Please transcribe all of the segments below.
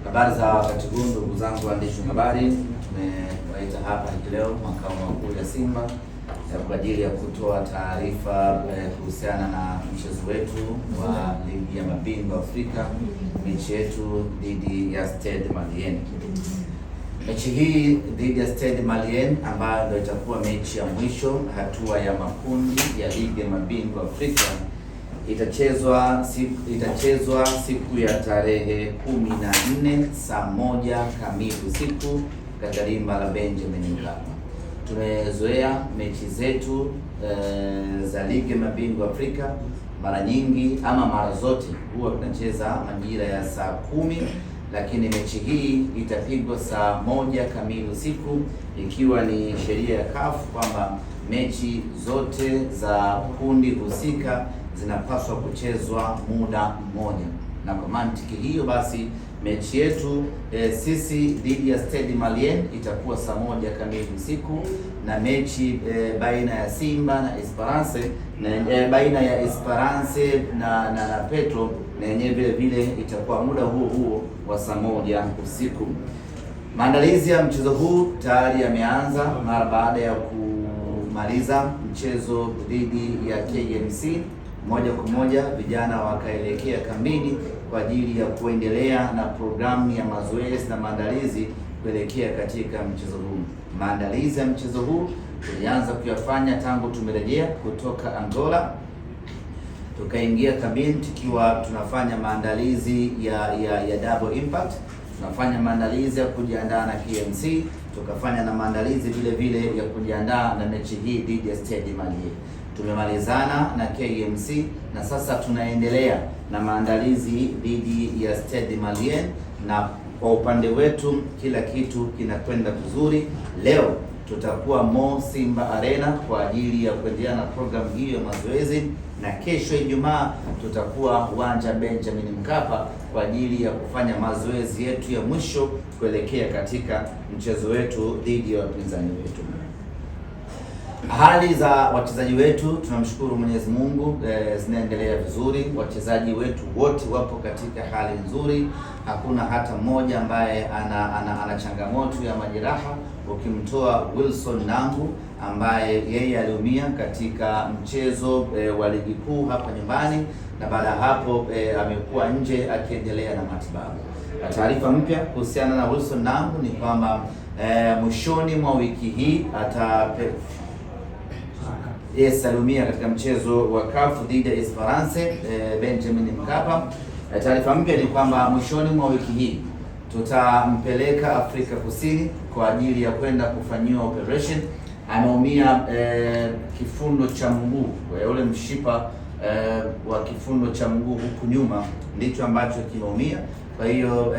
Habari za wakati huu ndugu zangu waandishi wa habari, nimewaita hapa leo makao makuu ya Simba kwa ajili ya kutoa taarifa kuhusiana na mchezo wetu wa ligi ya mabingwa Afrika, mechi yetu dhidi ya Stade Malien. Mechi hii dhidi ya Stade Malien ambayo ndio itakuwa mechi ya mwisho hatua ya makundi ya ligi ya mabingwa Afrika itachezwa siku ya tarehe 14 saa 1 kamili usiku katika dimba la Benjamin Mkapa. Tumezoea mechi zetu za ligi ya mabingwa Afrika mara nyingi ama mara zote huwa tunacheza majira ya saa 10, lakini mechi hii itapigwa saa 1 kamili usiku, ikiwa ni sheria ya CAF kwamba mechi zote za kundi husika zinapaswa kuchezwa muda mmoja, na kwa mantiki hiyo basi mechi yetu sisi dhidi ya Stade Malien itakuwa saa 1 kamili usiku, na mechi baina ya Simba na Esperance na baina ya Esperance na Petro na yenyewe vile vile itakuwa muda huo huo wa saa 1 usiku. Maandalizi ya mchezo huu tayari yameanza mara baada ya kumaliza mchezo dhidi ya KMC. Moja kwa moja vijana wakaelekea kambini kwa ajili ya kuendelea na programu ya mazoezi na maandalizi kuelekea katika mchezo huu. Maandalizi ya mchezo huu tulianza kuyafanya tangu tumerejea kutoka Angola, tukaingia kambini tukiwa tunafanya maandalizi ya double impact, tunafanya maandalizi ya kujiandaa na KMC, tukafanya na maandalizi vile vile ya kujiandaa na mechi hii dhidi ya Stade Malien. Tumemalizana na KMC na sasa tunaendelea na maandalizi dhidi ya Stade Malien, na kwa upande wetu kila kitu kinakwenda vizuri. Leo tutakuwa Mo Simba Arena kwa ajili ya kuendelea na programu hiyo ya mazoezi, na kesho Ijumaa tutakuwa uwanja Benjamin Mkapa kwa ajili ya kufanya mazoezi yetu ya mwisho kuelekea katika mchezo wetu dhidi ya wapinzani wetu. Hali za wachezaji wetu tunamshukuru Mwenyezi Mungu, zinaendelea vizuri. Wachezaji wetu wote wapo katika hali nzuri, hakuna hata mmoja ambaye ana changamoto ya majeraha, ukimtoa Wilson Nangu ambaye yeye aliumia katika mchezo wa ligi kuu hapa nyumbani, na baada ya hapo amekuwa nje akiendelea na matibabu. Taarifa mpya kuhusiana na Wilson Nangu ni kwamba mwishoni mwa wiki hii aliumia katika mchezo wa CAF dhidi ya Esperance Benjamin Mkapa. Taarifa mpya ni kwamba mwishoni mwa wiki hii tutampeleka Afrika Kusini kwa ajili ya kwenda kufanyiwa operation. Ameumia kifundo cha mguu, ule mshipa wa kifundo cha mguu huku nyuma ndicho ambacho kimeumia. Kwa hiyo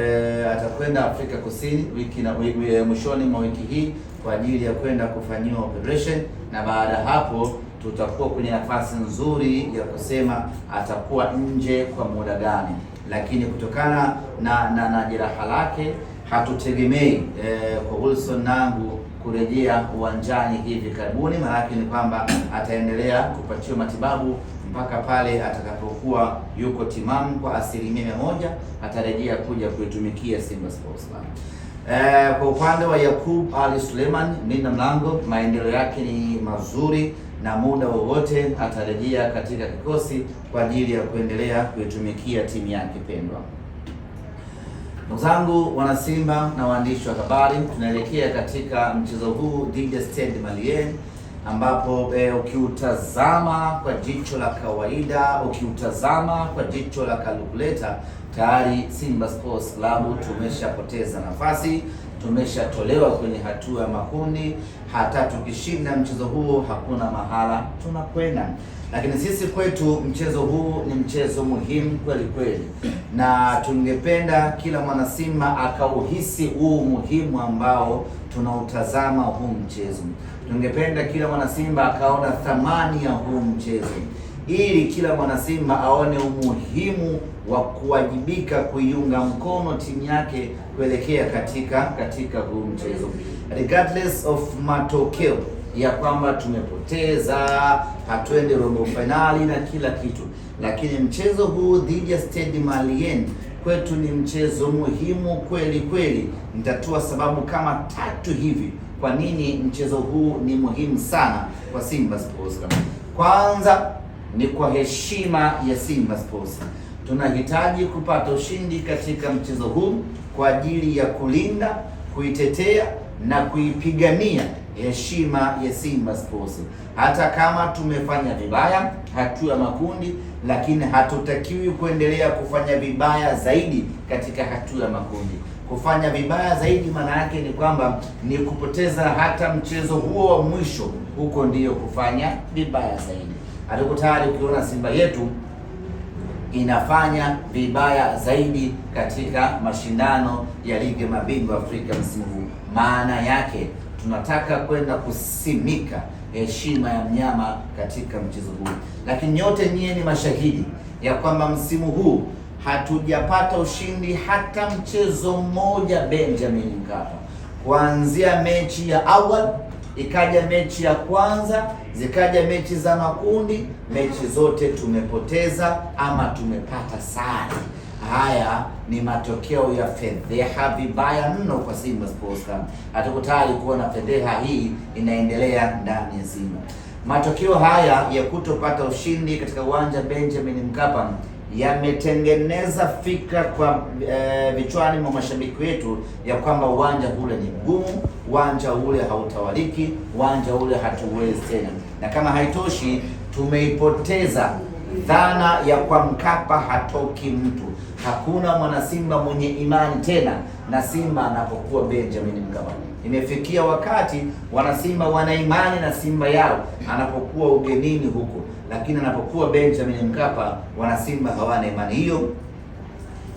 atakwenda Afrika Kusini mwishoni mwa wiki hii kwa ajili ya kwenda kufanyiwa operation, na baada hapo tutakuwa kwenye nafasi nzuri ya kusema atakuwa nje kwa muda gani, lakini kutokana na jeraha lake hatutegemei kwa Wilson Nangu kurejea uwanjani hivi karibuni. Maana yake ni kwamba ataendelea kupatiwa matibabu mpaka pale atakapokuwa yuko timamu kwa 100%, atarejea kuja kuitumikia Simba Sports Club. Kwa upande wa Yakub Ali Suleiman mlinda mlango, maendeleo yake ni mazuri na muda wowote atarejea katika kikosi kwa ajili ya kuendelea kuitumikia timu yake pendwa. Ndugu zangu wana Simba na waandishi wa habari, tunaelekea katika mchezo huu dhidi ya Stade Malien ambapo ukiutazama kwa jicho la kawaida, ukiutazama kwa jicho la kalkuleta, tayari Simba Sports Club tumeshapoteza nafasi, tumeshatolewa kwenye hatua ya makundi. Hata tukishinda mchezo huo hakuna mahala tunakwenda, lakini sisi kwetu mchezo huu ni mchezo muhimu kweli kweli, na tungependa kila mwana Simba akauhisi huu muhimu ambao tunautazama huu mchezo. Tungependa kila mwana Simba akaona thamani ya huu mchezo, ili kila mwana Simba aone umuhimu wa kuwajibika kuiunga mkono timu yake kuelekea katika huu mchezo, regardless of matokeo ya kwamba tumepoteza, hatuende robo finali na kila kitu, lakini mchezo huu dhidi ya Stade Malien kwetu ni mchezo muhimu kweli kweli. Nitatoa sababu kama 3 hivi kwa nini mchezo huu ni muhimu sana kwa Simba Sports Club. Kwanza ni kwa heshima ya Simba Sports. Tunahitaji kupata ushindi katika mchezo huu kwa ajili ya kulinda, kuitetea na kuipigania heshima ya Simba Sports. Hata kama tumefanya vibaya hatua ya makundi, lakini hatutakiwi kuendelea kufanya vibaya zaidi katika hatua ya makundi. Kufanya vibaya zaidi maana yake ni kwamba ni kupoteza hata mchezo huo wa mwisho, huko ndiyo kufanya vibaya zaidi. Hatuko tayari ukiona Simba yetu inafanya vibaya zaidi katika mashindano ya ligi ya mabingwa Afrika msimu huu. Maana yake tunataka kwenda kusimika heshima ya mnyama katika mchezo huu. Lakini nyote nyie ni mashahidi ya kwamba msimu huu hatujapata ushindi hata mchezo mmoja Benjamin Mkapa. Kuanzia mechi ya awali, ikaja mechi ya kwanza, zikaja mechi za makundi, mechi zote tumepoteza ama tumepata sare. Haya ni matokeo ya fedheha vibaya mno kwa Simba Sports Club. Hatuko tayari kuona fedheha hii inaendelea ndani ya Simba. Matokeo haya ya kutopata ushindi katika uwanja Benjamin Mkapa yametengeneza fikra kwa vichwani mwa mashabiki wetu ya kwamba uwanja ule ni mgumu, uwanja ule hautawaliki, uwanja ule hatuwezi tena. Na kama haitoshi, tumeipoteza dhana ya kwa Mkapa hatoki mtu. Hakuna mwana Simba mwenye imani tena na Simba anapokuwa Benjamin Mkapa. Imefikia wakati wana Simba wana imani na Simba yao anapokuwa ugenini huko, lakini anapokuwa Benjamin Mkapa wana Simba hawana imani. Hiyo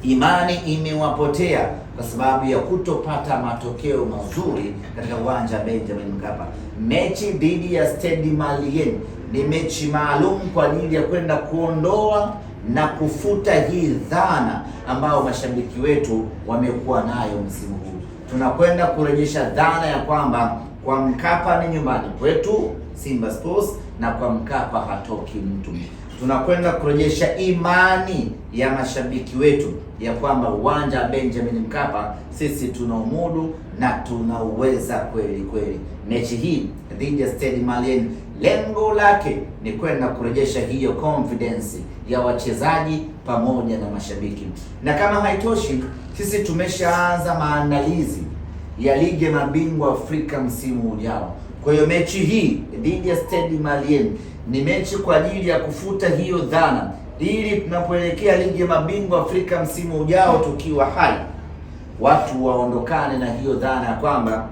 imani imewapotea kwa sababu ya kutopata matokeo mazuri katika uwanja wa Benjamin Mkapa. Mechi dhidi ya Stade Malien ni mechi maalum kwa ajili ya kwenda kuondoa na kufuta hii dhana ambayo mashabiki wetu wamekuwa nayo msimu huu. Tunakwenda kurejesha dhana ya kwamba kwa Mkapa ni nyumbani kwetu Simba Sports na kwa Mkapa hatoki mtu. Tunakwenda kurejesha imani ya mashabiki wetu ya kwamba uwanja wa Benjamin Mkapa sisi tunaumudu na tunauweza kweli kweli. Mechi hii dhidi ya Stade Malien lengo lake ni kwenda kurejesha hiyo confidence ya wachezaji pamoja na mashabiki. Na kama haitoshi, sisi tumeshaanza maandalizi ya ligi ya mabingwa Afrika msimu ujao. Kwa hiyo mechi hii dhidi ya Stade Malien ni mechi kwa ajili ya kufuta hiyo dhana, ili tunapoelekea ligi ya mabingwa Afrika msimu ujao tukiwa hai, watu waondokane na hiyo dhana ya kwamba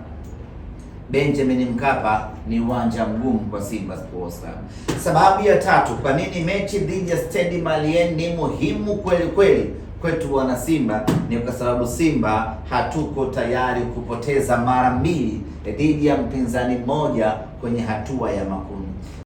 Benjamin Mkapa ni uwanja mgumu kwa Simba Sports Club. Sababu ya 3 kwa nini mechi dhidi ya Stade Malien ni muhimu kweli kweli kwetu wana Simba ni kwa sababu Simba hatuko tayari kupoteza mara 2 dhidi ya mpinzani mmoja kwenye hatua ya makundi.